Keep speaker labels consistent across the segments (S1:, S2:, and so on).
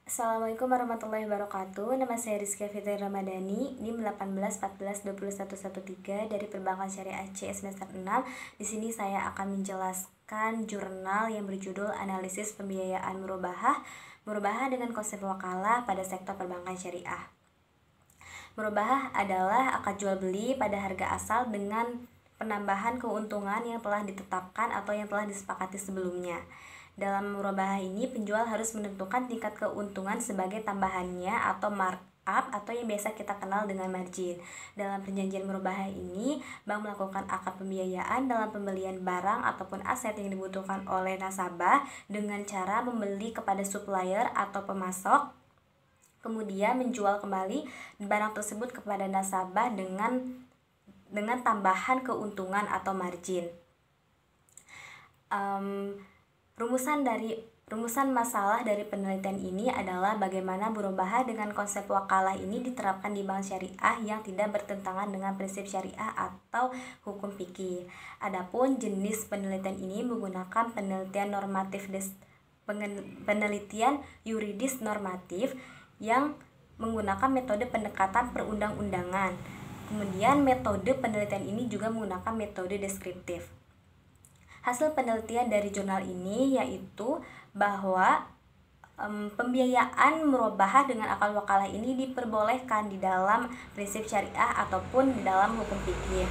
S1: Assalamualaikum warahmatullahi wabarakatuh. Nama saya Rizky Fitri Ramadhani, NIM 18142113 dari Perbankan Syariah CS semester 6. Di sini saya akan menjelaskan jurnal yang berjudul Analisis Pembiayaan Murabahah dengan konsep wakalah pada sektor perbankan syariah. Murabahah adalah akad jual beli pada harga asal dengan penambahan keuntungan yang telah ditetapkan atau yang telah disepakati sebelumnya. Dalam murabahah ini, penjual harus menentukan tingkat keuntungan sebagai tambahannya atau markup atau yang biasa kita kenal dengan margin. Dalam perjanjian murabahah ini, bank melakukan akad pembiayaan dalam pembelian barang ataupun aset yang dibutuhkan oleh nasabah dengan cara membeli kepada supplier atau pemasok, kemudian menjual kembali barang tersebut kepada nasabah dengan tambahan keuntungan atau margin. Rumusan masalah dari penelitian ini adalah bagaimana murabahah dengan konsep wakalah ini diterapkan di bank syariah yang tidak bertentangan dengan prinsip syariah atau hukum fikih. Adapun jenis penelitian ini menggunakan penelitian yuridis normatif yang menggunakan metode pendekatan perundang-undangan. Kemudian metode penelitian ini juga menggunakan metode deskriptif. Hasil penelitian dari jurnal ini yaitu bahwa pembiayaan murabahah dengan akad wakalah ini diperbolehkan di dalam prinsip syariah ataupun di dalam hukum fikih.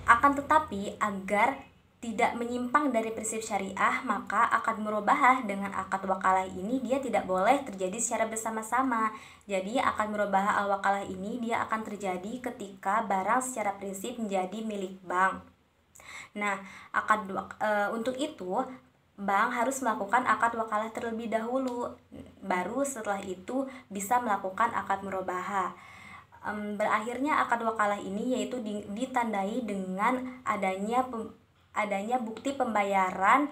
S1: Akan tetapi agar tidak menyimpang dari prinsip syariah, maka akad murabahah dengan akad wakalah ini dia tidak boleh terjadi secara bersama-sama. Jadi akad murabahah al-wakalah ini dia akan terjadi ketika barang secara prinsip menjadi milik bank. Nah, untuk itu bank harus melakukan akad wakalah terlebih dahulu, baru setelah itu bisa melakukan akad murabahah. Berakhirnya akad wakalah ini yaitu ditandai dengan adanya bukti pembayaran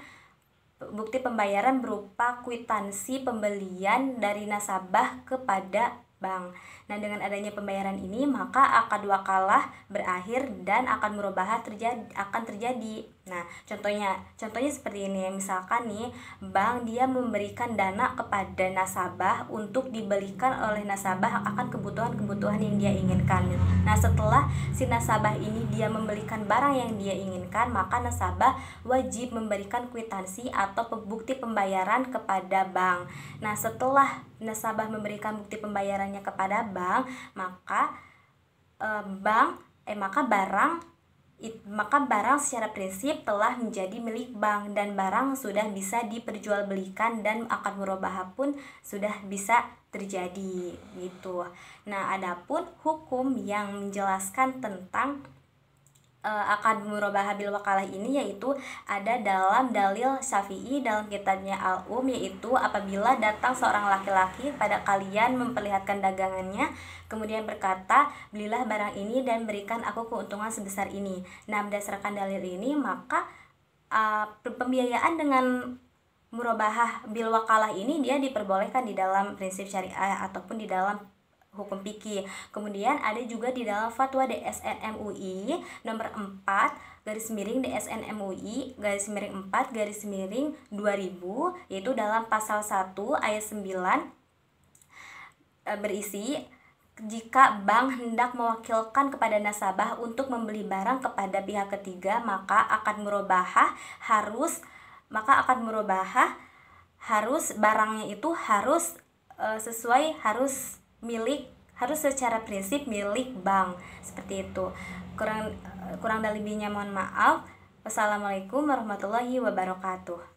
S1: berupa kwitansi pembelian dari nasabah kepada bank. Nah, dengan adanya pembayaran ini maka akad wakalah berakhir dan akad murabahah akan terjadi. Nah, contohnya seperti ini. Misalkan nih, bank dia memberikan dana kepada nasabah untuk dibelikan oleh nasabah akan kebutuhan-kebutuhan yang dia inginkan. Nah, setelah si nasabah ini dia membelikan barang yang dia inginkan, maka nasabah wajib memberikan kwitansi atau bukti pembayaran kepada bank. Nah, setelah nasabah memberikan bukti pembayarannya kepada bank, maka barang secara prinsip telah menjadi milik bank dan barang sudah bisa diperjualbelikan dan akad murabahah pun sudah bisa terjadi gitu. Nah, adapun hukum yang menjelaskan tentang akad murabahah bil wakalah ini yaitu ada dalam dalil Syafi'i dalam kitabnya yaitu apabila datang seorang laki-laki pada kalian memperlihatkan dagangannya kemudian berkata, belilah barang ini dan berikan aku keuntungan sebesar ini. Nah, berdasarkan dalil ini maka pembiayaan dengan murabahah bil wakalah ini dia diperbolehkan di dalam prinsip syariah ataupun di dalam hukum fikih. Kemudian ada juga di dalam fatwa DSN MUI nomor 4 DSN MUI 4 2000 yaitu dalam pasal 1 ayat 9 berisi jika bank hendak mewakilkan kepada nasabah untuk membeli barang kepada pihak ketiga maka akad murabahah barangnya itu harus secara prinsip milik bank. Seperti itu. Kurang lebihnya mohon maaf. Wassalamualaikum warahmatullahi wabarakatuh.